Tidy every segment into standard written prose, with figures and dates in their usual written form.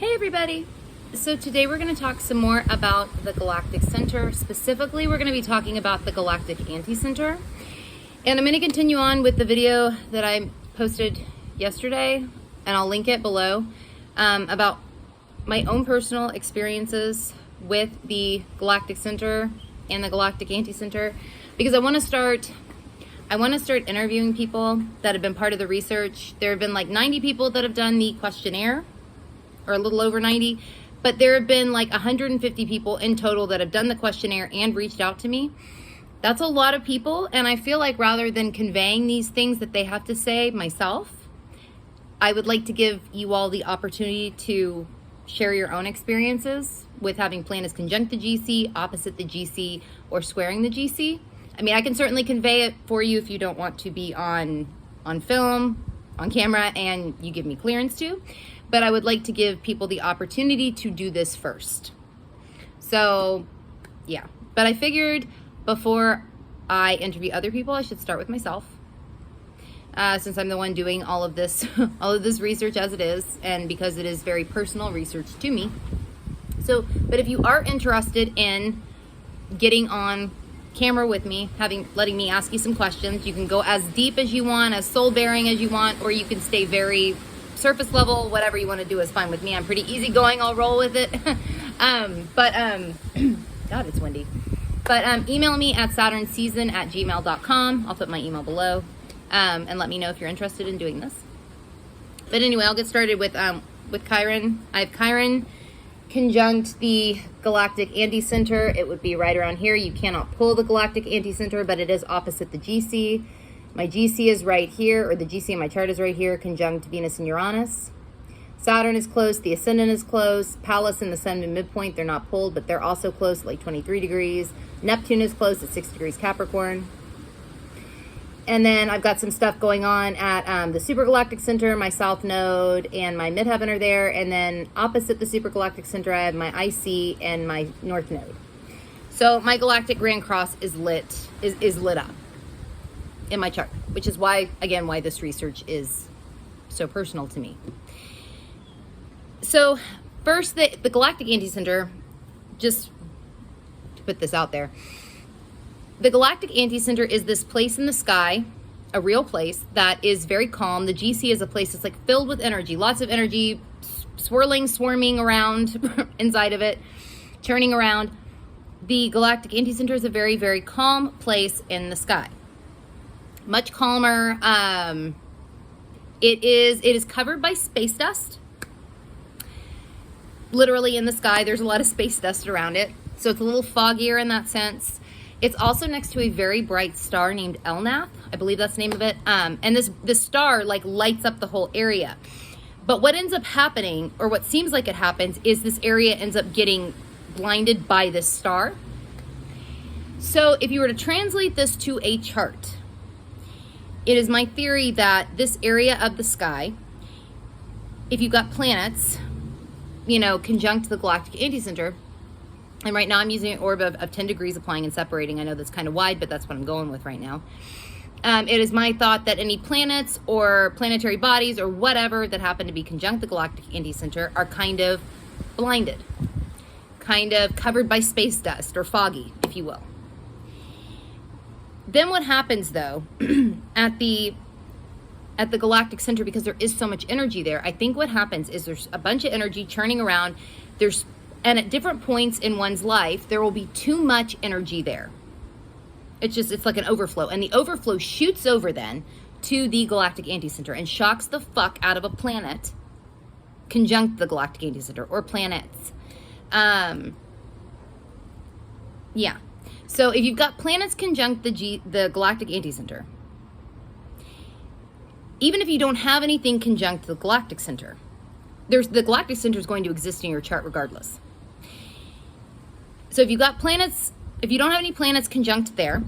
Hey everybody! So today we're going to talk some more about the Galactic Center. Specifically, we're going to be talking about the Galactic Anti-Center. And I'm going to continue on with the video that I posted yesterday, and I'll link it below, about my own personal experiences with the Galactic Center and the Galactic Anti-Center, because I want to start interviewing people that have been part of the research. There have been like 90 people that have done the questionnaire, or a little over 90, but there have been like 150 people in total that have done the questionnaire and reached out to me. That's a lot of people, and I feel like rather than conveying these things that they have to say myself, I would like to give you all the opportunity to share your own experiences with having planets conjunct the GC, opposite the GC, or squaring the GC. I mean, I can certainly convey it for you if you don't want to be on film, on camera, and you give me clearance to. But I would like to give people the opportunity to do this first. So, yeah. But I figured before I interview other people, I should start with myself. Since I'm the one doing all of this research as it is, and because it is very personal research to me. So, but if you are interested in getting on camera with me, letting me ask you some questions, you can go as deep as you want, as soul-bearing as you want, or you can stay very surface level. Whatever you want to do is fine with me. I'm pretty easygoing. I'll roll with it. God, it's windy. But email me at saturnseason@gmail.com. I'll put my email below, and let me know if you're interested in doing this. But anyway, I'll get started with Chiron. I have Chiron conjunct the Galactic Anti-Center. It would be right around here. You cannot pull the Galactic Anti-Center, but it is opposite the GC. My GC is right here, or the GC in my chart is right here, conjunct Venus and Uranus. Saturn is close, the Ascendant is close, Pallas and the Sun in midpoint, they're not pulled, but they're also close, like 23 degrees. Neptune is close at 6 degrees Capricorn. And then I've got some stuff going on at the Super Galactic Center. My South Node and my Midheaven are there. And then opposite the Super Galactic Center, I have my IC and my North Node. So my Galactic Grand Cross is lit up in my chart, which is why this research is so personal to me. So first, the Galactic Anti-Center, just to put this out there, the Galactic Anti-Center is this place in the sky, a real place that is very calm. The GC is a place that's like filled with energy, lots of energy, swarming around inside of it, churning around. The Galactic Anti-Center is a very, very calm place in the sky. Much calmer. It is covered by space dust. Literally in the sky, there's a lot of space dust around it. So it's a little foggier in that sense. It's also next to a very bright star named Elnath. I believe that's the name of it. And this star like lights up the whole area. But what ends up happening, or what seems like it happens, is this area ends up getting blinded by this star. So if you were to translate this to a chart, it is my theory that this area of the sky, if you've got planets, conjunct the Galactic Anti-Center, and right now I'm using an orb of 10 degrees applying and separating. I know that's kind of wide, but that's what I'm going with right now. It is my thought that any planets or planetary bodies or whatever that happen to be conjunct the Galactic Anti-Center are kind of blinded, kind of covered by space dust, or foggy, if you will. Then what happens, though, at the Galactic Center, because there is so much energy there, I think what happens is there's a bunch of energy churning around. And at different points in one's life, there will be too much energy there. It's like an overflow. And the overflow shoots over then to the Galactic Anti-Center and shocks the fuck out of a planet conjunct the Galactic Anti-Center, or planets. Yeah. So if you've got planets conjunct the Galactic Anti-Center, even if you don't have anything conjunct the Galactic Center, the Galactic Center is going to exist in your chart regardless. So if you've got planets, if you don't have any planets conjunct there,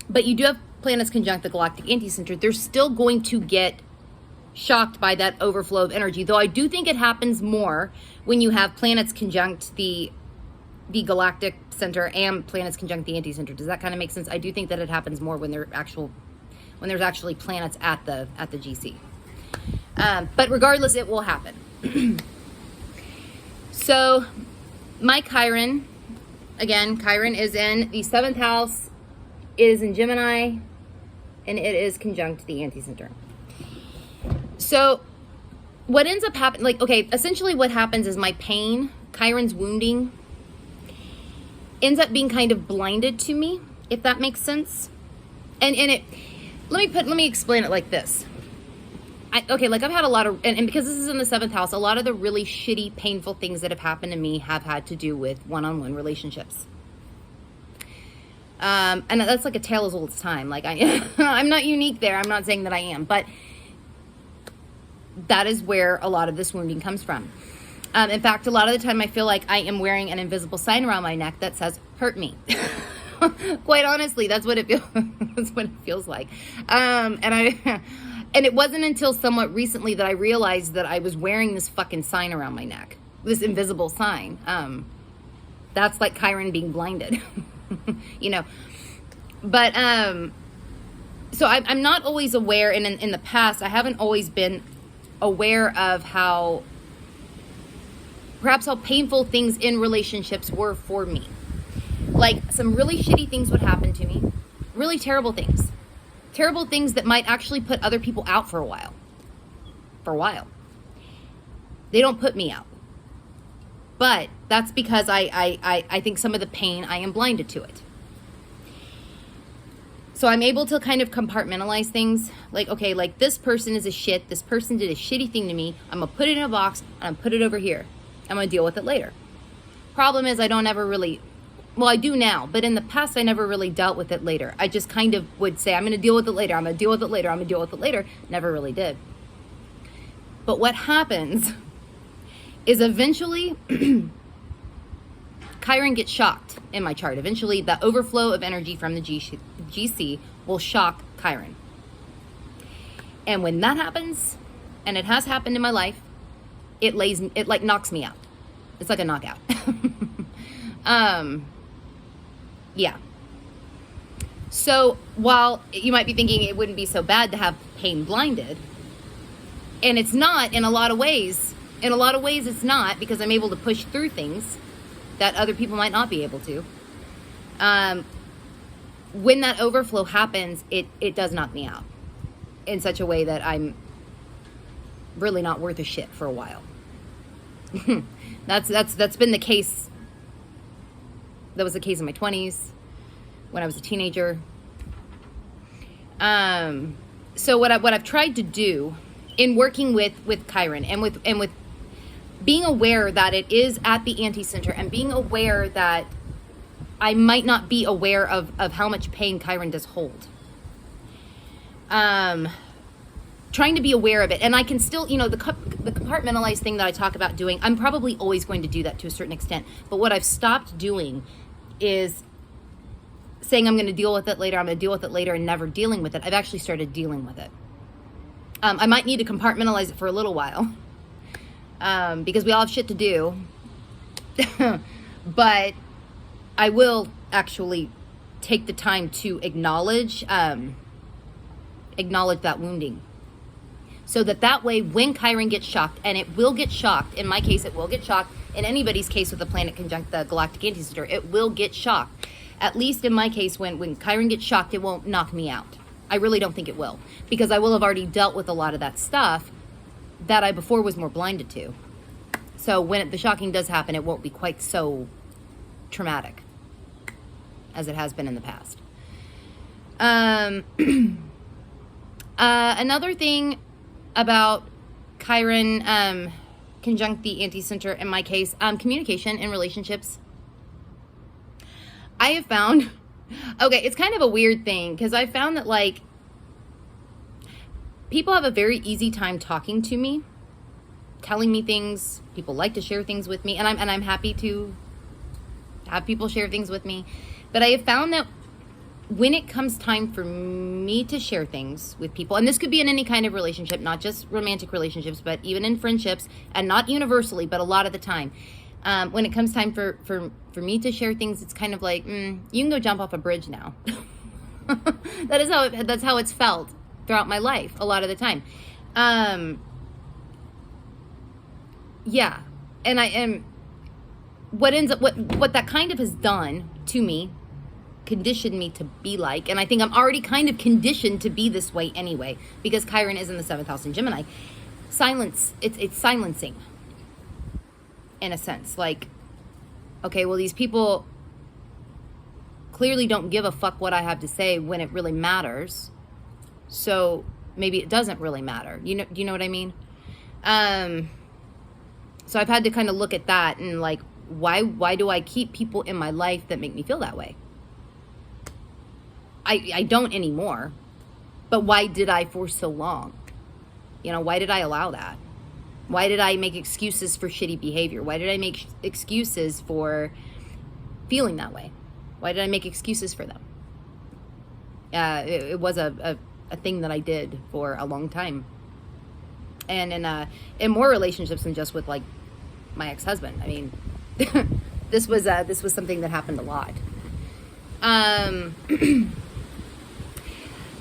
but you do have planets conjunct the Galactic Anti-Center, they're still going to get shocked by that overflow of energy. Though I do think it happens more when you have planets conjunct the Galactic Center and planets conjunct the Anti-Center. Does that kind of make sense? I do think that it happens more when there's actually planets at the GC. But regardless, it will happen. So my Chiron, again, Chiron is in the 7th house. It is in Gemini, and it is conjunct the anti-center. So what ends up happening, like, okay, essentially what happens is my pain, Chiron's wounding, ends up being kind of blinded to me, if that makes sense. And let me explain it like this. Like I've had a lot of, and because this is in the 7th house, a lot of the really shitty, painful things that have happened to me have had to do with one-on-one relationships. And that's like a tale as old as time. Like I'm not unique there. I'm not saying that I am, but that is where a lot of this wounding comes from. In fact, a lot of the time I feel like I am wearing an invisible sign around my neck that says, hurt me. Quite honestly, that's what it feels, that's what it feels like. And it wasn't until somewhat recently that I realized that I was wearing this fucking sign around my neck, this invisible sign. That's like Chiron being blinded, you know. But so I'm not always aware, and in the past, I haven't always been aware of how painful things in relationships were for me. Like some really shitty things would happen to me, really terrible things that might actually put other people out for a while. They don't put me out, but that's because I think some of the pain, I am blinded to it. So I'm able to kind of compartmentalize things. Like, okay, like this person is a shit. This person did a shitty thing to me. I'm gonna put it in a box and I'm gonna put it over here. I'm gonna deal with it later. Problem is I don't ever really, well, I do now, but in the past I never really dealt with it later. I just kind of would say, I'm gonna deal with it later. I'm gonna deal with it later. I'm gonna deal with it later. Never really did. But what happens is eventually Chiron gets shocked in my chart. Eventually, the overflow of energy from the GC will shock Chiron. And when that happens, and it has happened in my life, it like knocks me out. It's like a knockout. Yeah. So while you might be thinking it wouldn't be so bad to have pain blinded, and it's not in a lot of ways. In a lot of ways, it's not, because I'm able to push through things that other people might not be able to. When that overflow happens, it does knock me out in such a way that I'm really not worth a shit for a while. That's been the case. That was the case in my 20s, when I was a teenager. So what I've tried to do in working with Chiron and with being aware that it is at the anti-center, and being aware that I might not be aware of how much pain Chiron does hold. Trying to be aware of it. And I can still, you know, the compartmentalized thing that I talk about doing, I'm probably always going to do that to a certain extent. But what I've stopped doing is saying I'm going to deal with it later, and never dealing with it. I've actually started dealing with it. I might need to compartmentalize it for a little while. Because we all have shit to do. But I will actually take the time to acknowledge that wounding. So that way, when Chiron gets shocked, and it will get shocked, in my case, it will get shocked, in anybody's case with the planet conjunct the Galactic Anti-Center, it will get shocked. At least in my case, when Chiron gets shocked, it won't knock me out. I really don't think it will, because I will have already dealt with a lot of that stuff that I before was more blinded to. So when the shocking does happen, it won't be quite so traumatic as it has been in the past. Another thing about Chiron conjunct the anti-center, in my case, communication in relationships. I have found, okay, it's kind of a weird thing, because I found that, like, people have a very easy time talking to me, telling me things. People like to share things with me, and I'm happy to have people share things with me. But I have found that when it comes time for me to share things with people, and this could be in any kind of relationship, not just romantic relationships, but even in friendships, and not universally, but a lot of the time, when it comes time for me to share things, it's kind of like, you can go jump off a bridge now. That's how it's felt throughout my life a lot of the time. Yeah, and what that kind of has done to me, conditioned me to be like, and I think I'm already kind of conditioned to be this way anyway, because Chiron is in the 7th house in Gemini. It's silencing, in a sense. Like, okay, well, these people clearly don't give a fuck what I have to say when it really matters, so maybe it doesn't really matter. Do you know what I mean? So I've had to kind of look at that and like, why do I keep people in my life that make me feel that way? I don't anymore, but why did I for so long? Why did I allow that? Why did I make excuses for shitty behavior? Why did I make excuses for feeling that way? Why did I make excuses for them? It was a thing that I did for a long time. And in more relationships than just with like my ex-husband. I mean, this was something that happened a lot.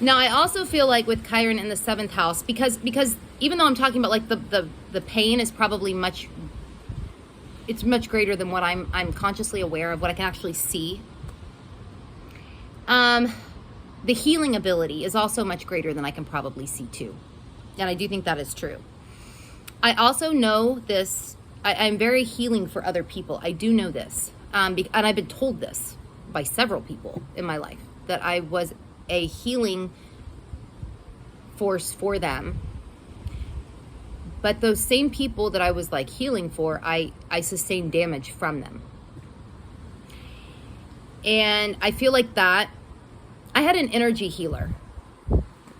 Now I also feel like with Chiron in the 7th house, because even though I'm talking about like the pain is probably much greater than what I'm consciously aware of, what I can actually see. The healing ability is also much greater than I can probably see too. And I do think that is true. I also know this, I'm very healing for other people. I do know this. And I've been told this by several people in my life, that I was a healing force for them. But those same people that I was like healing for, I sustained damage from them. And I feel like that, I had an energy healer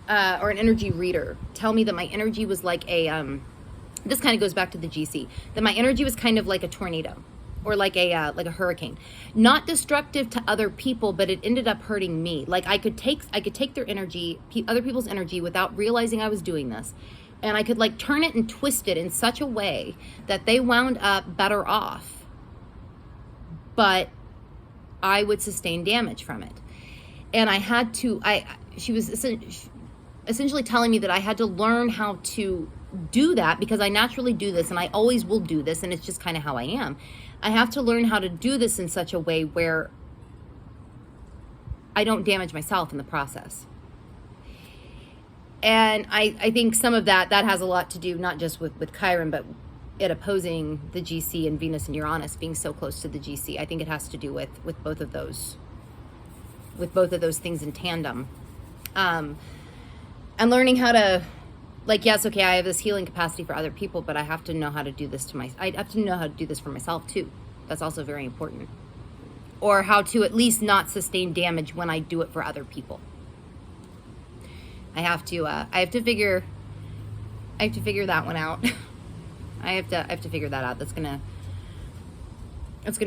or an energy reader tell me that my energy was like this kind of goes back to the GC, that my energy was kind of like a tornado or like a hurricane, not destructive to other people, but it ended up hurting me. Like I could take their energy, other people's energy, without realizing I was doing this. And I could like turn it and twist it in such a way that they wound up better off, but I would sustain damage from it. And I had to, she was essentially telling me that I had to learn how to do that, because I naturally do this and I always will do this, and it's just kind of how I am. I have to learn how to do this in such a way where I don't damage myself in the process. And I think some of that has a lot to do not just with Chiron, but it opposing the GC and Venus and Uranus being so close to the GC. I think it has to do with both of those, things in tandem. And learning how to, like, yes, okay, I have this healing capacity for other people, but I have to know how to do this I have to know how to do this for myself too. That's also very important. Or how to at least not sustain damage when I do it for other people. I have to figure that one out. I have to figure that out. It's gonna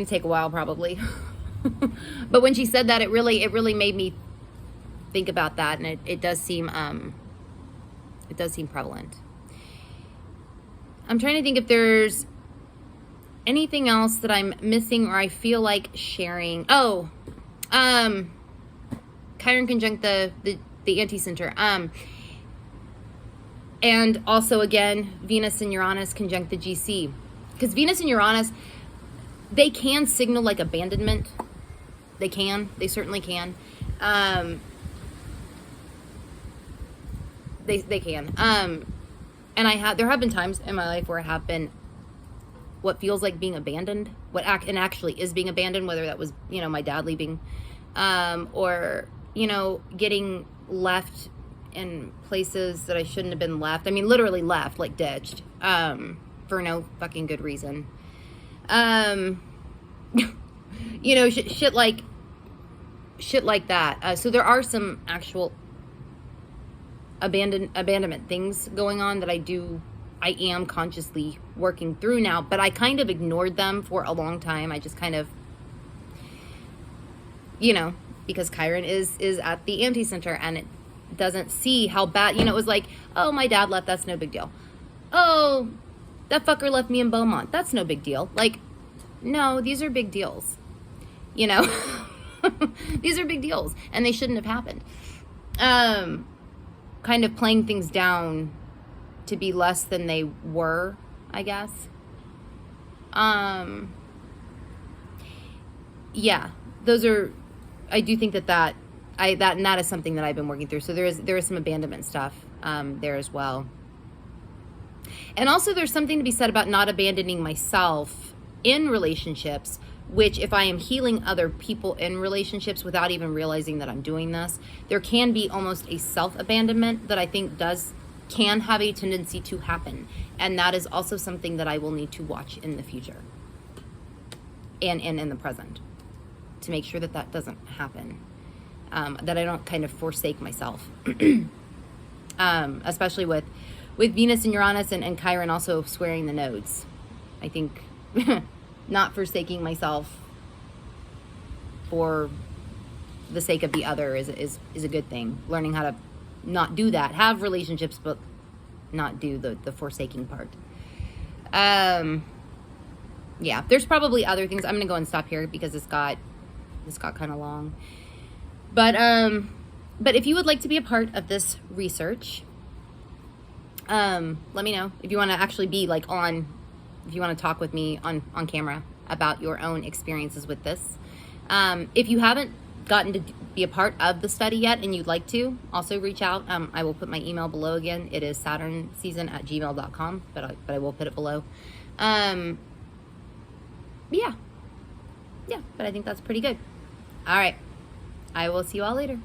take a while probably. But when she said that, it really made me think about that, and it does seem prevalent. I'm trying to think if there's anything else that I'm missing or I feel like sharing. Oh, Chiron conjunct the Anti-Center. And also again, Venus and Uranus conjunct the GC. Because Venus and Uranus, they can signal like abandonment. They certainly can. They can. And there have been times in my life where I have been what feels like being abandoned, and actually is being abandoned, whether that was, my dad leaving, or, getting left in places that I shouldn't have been left. I mean, literally left, like ditched, for no fucking good reason. Shit like that. So there are some actual abandonment things going on that I am consciously working through now, but I kind of ignored them for a long time. I just kind of, because Chiron is at the Anti-Center, and it doesn't see how bad, it was like, oh, my dad left, that's no big deal. Oh, that fucker left me in Beaumont, that's no big deal. Like, no, these are big deals. These are big deals, and they shouldn't have happened. Kind of playing things down to be less than they were, I guess. yeah, I do think that is something that I've been working through. So there is some abandonment stuff there as well. And also there's something to be said about not abandoning myself in relationships, which if I am healing other people in relationships without even realizing that I'm doing this, there can be almost a self-abandonment that I think can have a tendency to happen. And that is also something that I will need to watch in the future and in the present to make sure that doesn't happen. That I don't kind of forsake myself. Especially with Venus and Uranus and Chiron also squaring the nodes. I think not forsaking myself for the sake of the other is a good thing. Learning how to not do that. Have relationships, but not do the forsaking part. Yeah, there's probably other things. I'm going to go and stop here because this got kind of long. But if you would like to be a part of this research, let me know. If you want to actually be like if you want to talk with me on camera about your own experiences with this. If you haven't gotten to be a part of the study yet and you'd like to, also reach out. I will put my email below again. It is saturnseason@gmail.com, but I will put it below. Yeah, but I think that's pretty good. All right. I will see you all later.